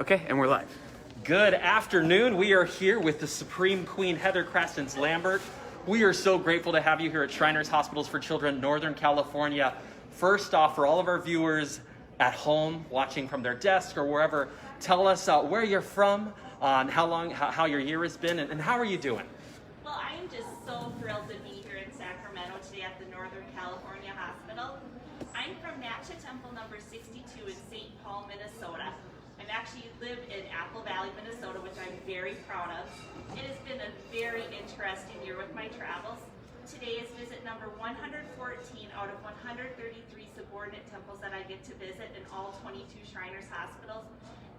Okay, and we're live. Good afternoon. We are here with the Supreme Queen Heather Crastens Lambert. We are so grateful to have you here at Shriners Hospitals for Children, Northern California. First off, for all of our viewers at home, watching from their desk or wherever, tell us where you're from, how your year has been, and how are you doing? Well, I am just so thrilled to be here in Sacramento today at the Northern California Hospital. I'm from Natcha Temple number 62 in St. Paul, Minnesota. I actually live in Apple Valley, Minnesota, which I'm very proud of. It has been a very interesting year with my travels. Today is visit number 114 out of 133 subordinate temples that I get to visit in all 22 Shriners hospitals.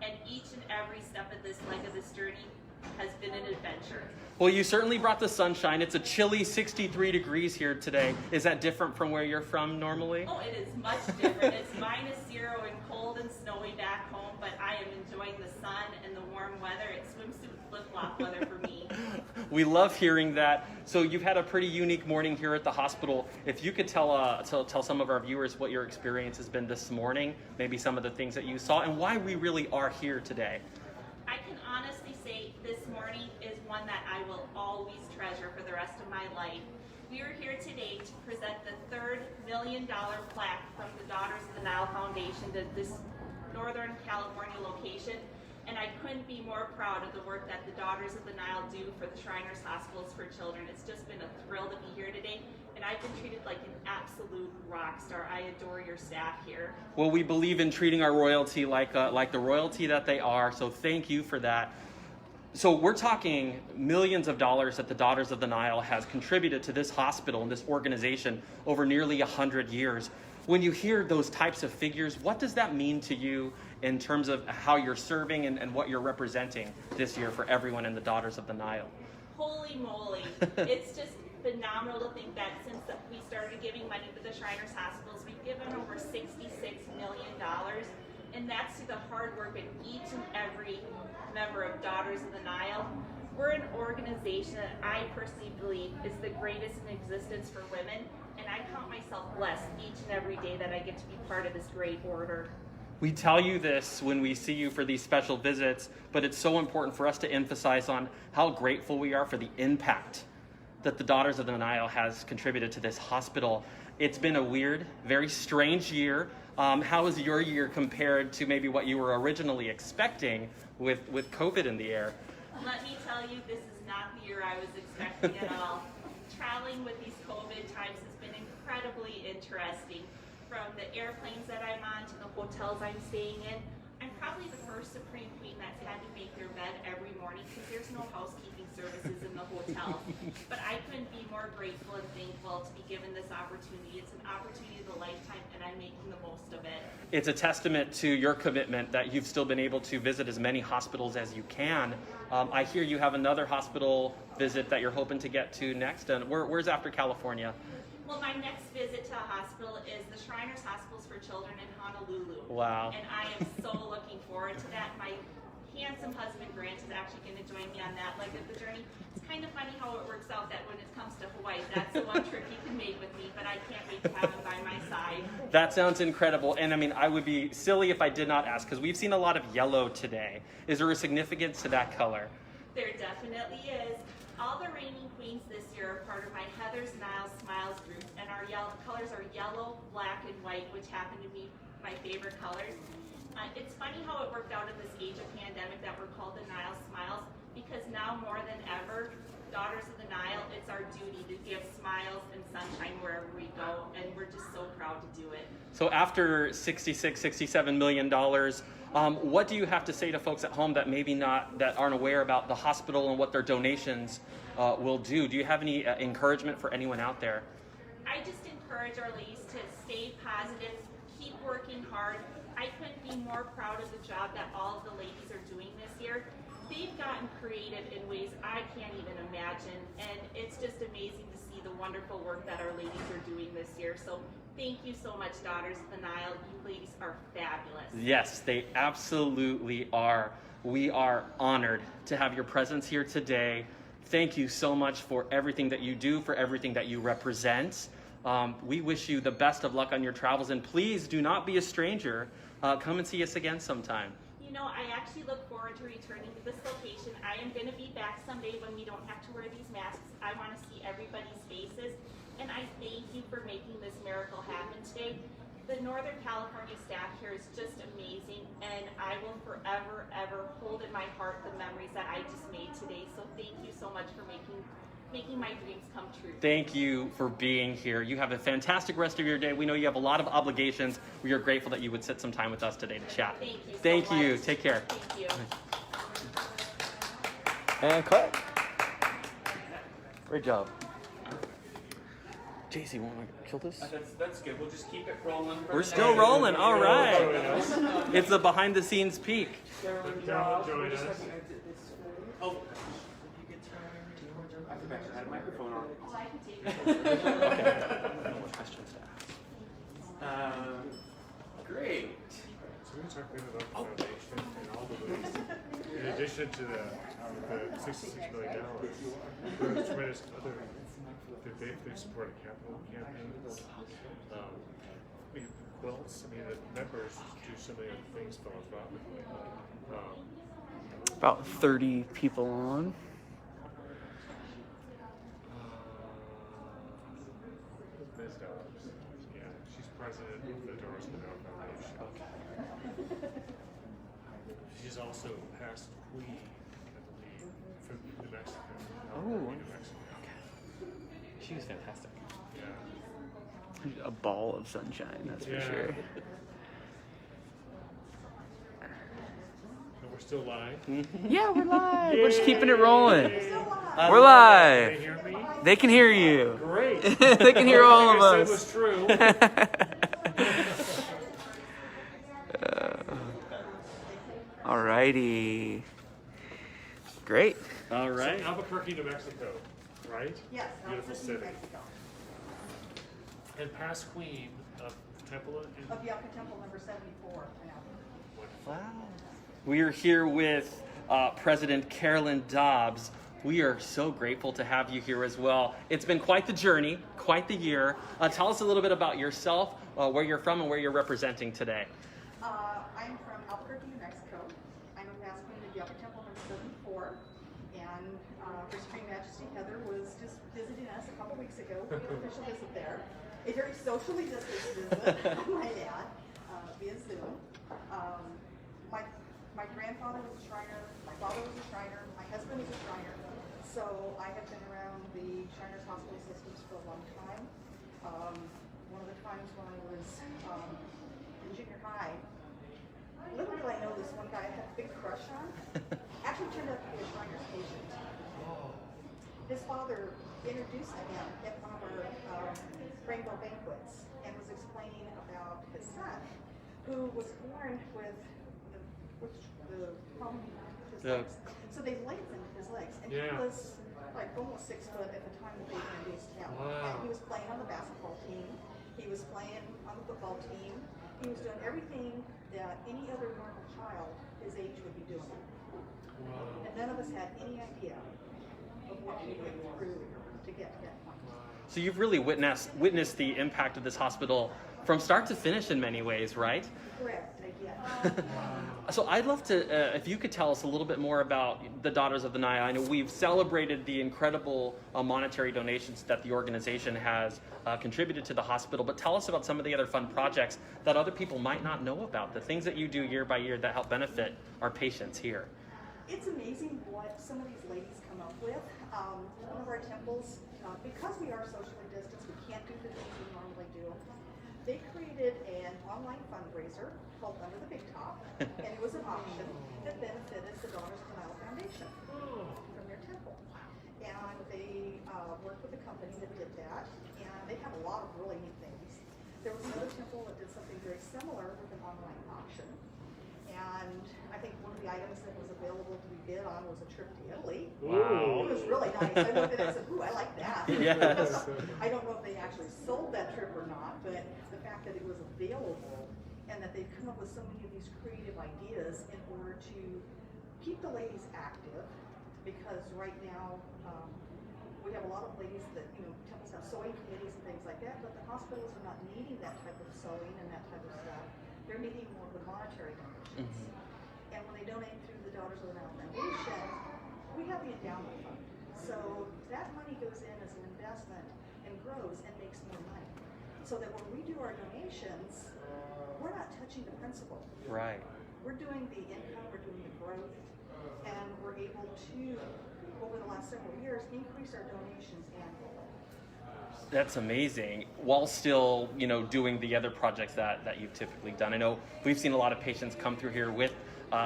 And each and every step of this leg of this journey has been an adventure. Well, you certainly brought the sunshine. It's a chilly 63 degrees here today. Is that different from where you're from normally? Oh, it is much different. It's -0 and cold and snowy back home, but I am enjoying the sun and the warm weather. It's swimsuit flip-flop weather for me. We love hearing that. So you've had a pretty unique morning here at the hospital. If you could tell some of our viewers what your experience has been this morning, maybe some of the things that you saw, and why we really are here today. I can honestly say this morning is one that I will always treasure for the rest of my life. We are here today to present the third $1 million plaque from the Daughters of the Nile Foundation to this Northern California location. And I couldn't be more proud of the work that the Daughters of the Nile do for the Shriners Hospitals for Children. It's just been a thrill to be here today. And I've been treated like an absolute rock star. I adore your staff here. Well, we believe in treating our royalty like the royalty that they are, so thank you for that. So we're talking millions of dollars that the Daughters of the Nile has contributed to this hospital and this organization over nearly 100 years. When you hear those types of figures, what does that mean to you in terms of how you're serving and what you're representing this year for everyone in the Daughters of the Nile? Holy moly. It's just phenomenal to think that since we started giving money to the Shriners Hospitals, we've given over $66 million. And that's through the hard work of each and every member of Daughters of the Nile. We're an organization that I personally believe is the greatest in existence for women, and I count myself blessed each and every day that I get to be part of this great order. We tell you this when we see you for these special visits, but it's so important for us to emphasize on how grateful we are for the impact that the Daughters of the Nile has contributed to this hospital. It's been a weird, very strange year. How is your year compared to maybe what you were originally expecting with COVID in the air? Let me tell you, this is not the year I was expecting at all. Traveling with these COVID times has been incredibly interesting. From the airplanes that I'm on to the hotels I'm staying in, I'm probably the first Supreme Queen that's had to make their bed every morning because there's no housekeeping services in the hotel. But I couldn't be more grateful and thankful to be given this opportunity. It's an opportunity of a lifetime, and I'm making the most of it. It's a testament to your commitment that you've still been able to visit as many hospitals as you can. I hear you have another hospital visit that you're hoping to get to next. And where's after California? Well, my next visit to a hospital is the Shriners Hospitals for Children in Honolulu. Wow. And I am so looking forward to that. My handsome husband, Grant, is actually going to join me on that leg of the journey. It's kind of funny how it works out that when it comes to Hawaii, that's the one trip he can make with me, but I can't wait to have him by my side. That sounds incredible. And I mean, I would be silly if I did not ask, because we've seen a lot of yellow today. Is there a significance to that color? There definitely is. All the reigning queens this year are part of my Heather's Nile Smiles group, and our colors are yellow, black, and white, which happen to be my favorite colors. It's funny how it worked out in this age of pandemic that we're called the Nile Smiles, because now more than ever, Daughters of the Nile, it's our duty to give smiles and sunshine wherever we go, and we're just so proud to do it. So after $67 million, what do you have to say to folks at home that that aren't aware about the hospital and what their donations will do? Do you have any encouragement for anyone out there? I just encourage our ladies to stay positive, keep working hard. I couldn't be more proud of the job that all of the ladies are doing this year. They've gotten creative in ways I can't even imagine, and it's just amazing to see the wonderful work that our ladies are doing this year. So thank you so much, Daughters of the Nile. You ladies are fabulous. Yes, they absolutely are. We are honored to have your presence here today. Thank you so much for everything that you do, for everything that you represent. We wish you the best of luck on your travels, and please do not be a stranger. Come and see us again sometime. You You know, I actually look forward to returning to this location. I am going to be back someday when we don't have to wear these masks. I want to see everybody's faces, and I thank you for making this miracle happen today. The Northern California staff here is just amazing, and I will forever, ever hold in my heart the memories that I just made today. So thank you so much for making my dreams come true. Thank you for being here. You have a fantastic rest of your day. We know you have a lot of obligations. We are grateful that you would sit some time with us today to chat. Thank you so Thank you. much. Take care. Thank you. And cut. Great job. JC, want to kill this? That's good. We'll just keep it rolling. We're still rolling. All right. It's a behind the scenes peek. Carolyn, join us. Oh, if you could turn towards her. I forgot you had a microphone on. Oh, I can take it. What questions to ask? Great. So we talked a bit about the foundation and all the ways, in addition to the $66 million, there are tremendous other, they supported capital campaigns, quilts, I mean, the members do so many other things philanthropically. About 30 people on. Ms. Dobbs, yeah, she's president of the Doris Canal Foundation. She's also past queen, I believe, from New Mexico. New Mexico. She was fantastic. Yeah. A ball of sunshine, that's for Yeah. sure. And we're still live. Yeah, we're live. We're just keeping it rolling. I We're love Can they live. hear me? They can hear you. Great. They can hear all of Everything I us. said was true. Alrighty. Great. All right. Albuquerque, New Mexico, right? Yes, Beautiful Albuquerque, city. New Mexico. And past queen of Temple and Of Yucca Temple number 74 in Albuquerque. Wow. We are here with President Carolyn Dobbs. We are so grateful to have you here as well. It's been quite the journey, quite the year. Tell us a little bit about yourself, where you're from, and where you're representing today. I'm from Albuquerque, New Mexico. I'm a past queen of Yucca Temple number 74. And Her Supreme Majesty Heather was just visiting us a couple weeks ago. We had an official visit there. A very socially distanced visit, I might add, via Zoom. My grandfather was a Shriner, my father was a Shriner, my husband is a Shriner. So I have been around the Shriners hospital systems for a long time. One of the times when I was in junior high, little did I know this one guy I had a big crush on. Actually turned out to be a Shriners patient. His father introduced him at one of our rainbow banquets and was explaining about his son, who was born with the problem with his legs. So they lengthened his legs, and he was like almost 6 foot at the time that they introduced him. Wow. And he was playing on the basketball team. He was playing on the football team. He was doing everything that any other normal child his age would be doing. wow. And none of us had any idea of what he went through to get to that point. So you've really witnessed the impact of this hospital from start to finish in many ways, right? Correct, I did. So I'd love to, if you could tell us a little bit more about the Daughters of the Nile. I know we've celebrated the incredible monetary donations that the organization has contributed to the hospital, but tell us about some of the other fun projects that other people might not know about, the things that you do year by year that help benefit our patients here. It's amazing what some of these ladies come up with. One of our temples, because we are socially distanced, we can't do the things we normally do. They created an online fundraiser called Under the Big Top, and it was an auction that benefited the Daughters of the Nile Foundation from their temple. And they worked with a company that did that, and they have a lot of really neat things. There was another temple that did something very similar with an online auction. And I think one of the items that was available to be bid on was a trip to Italy. Wow. It was really nice. I looked at it and said, ooh, I like that. Yes. I don't know if they actually sold that trip or not, but the fact that it was available and that they've come up with so many of these creative ideas in order to keep the ladies active, because right now we have a lot of ladies that, temples have sewing committees and things like that, but the hospitals are not needing that type of sewing and that type of stuff. They're needing more of the monetary donations. And when they donate through the Daughters of the Nile Foundation, we have the endowment fund. So that money goes in as an investment and grows and makes more money. So that when we do our donations, we're not touching the principal. Right. We're doing the income, we're doing the growth, and we're able to, over the last several years, increase our donations annually. That's amazing. While still, doing the other projects that you've typically done. I know we've seen a lot of patients come through here with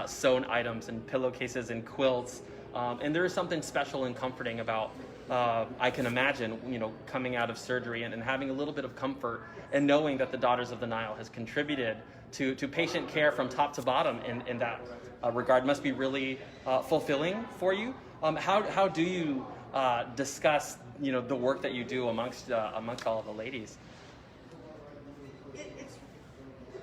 sewn items and pillowcases and quilts, and there is something special and comforting about. I can imagine, coming out of surgery and having a little bit of comfort and knowing that the Daughters of the Nile has contributed to patient care from top to bottom in that regard must be really fulfilling for you. How do you discuss the work that you do amongst all of the ladies? It's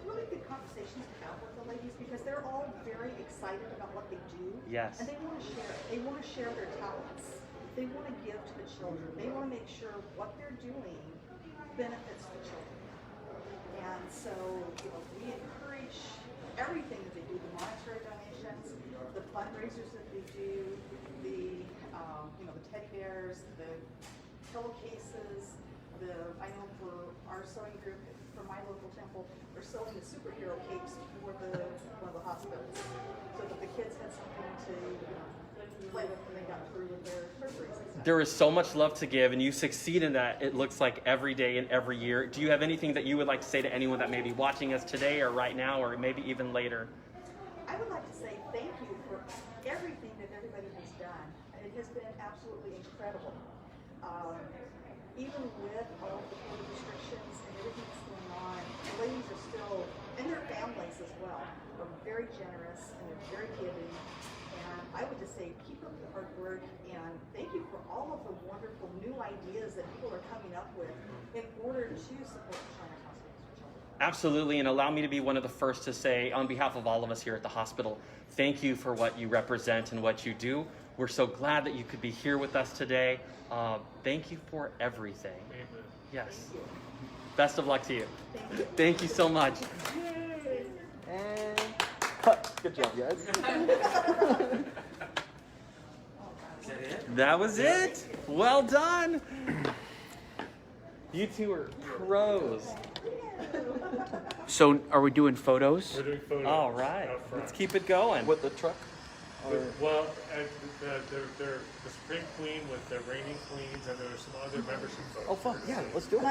really good conversations to have with the ladies because they're all very excited about what they do. Yes. And they want to share. They want to share their talents. They want to give to the children. They want to make sure what they're doing benefits the children. And so, we encourage everything that they do, the monetary donations, the fundraisers that they do, the teddy bears, the pillowcases, I know for our sewing group, for my local temple, they're sewing the superhero capes for one of the hospitals so that the kids had something to play with when they got through with their surgeries. There is so much love to give, and you succeed in that, it looks like, every day and every year. Do you have anything that you would like to say to anyone that may be watching us today or right now or maybe even later? I would like to say thank you for everything that everybody has done. It has been absolutely incredible. Even with all the COVID restrictions and everything that's going on, the ladies are still, and their families as well, are very generous and they're very giving. And I would just say keep up the hard work and thank you for all of the wonderful new ideas that people are coming up with in order to support the China Hospitals for Children. Absolutely, and allow me to be one of the first to say, on behalf of all of us here at the hospital, thank you for what you represent and what you do. We're so glad that you could be here with us today. Thank you for everything. Amen. Yes. Best of luck to you. Thank you so much. And good job, guys. That was it. Well done. You two are pros. So, are we doing photos? We're doing photos. All right. out front. Let's keep it going. With the truck? Well, they're the Supreme Queen with the reigning queens, and there are some other membership photos. Oh, fuck, yeah, let's do it.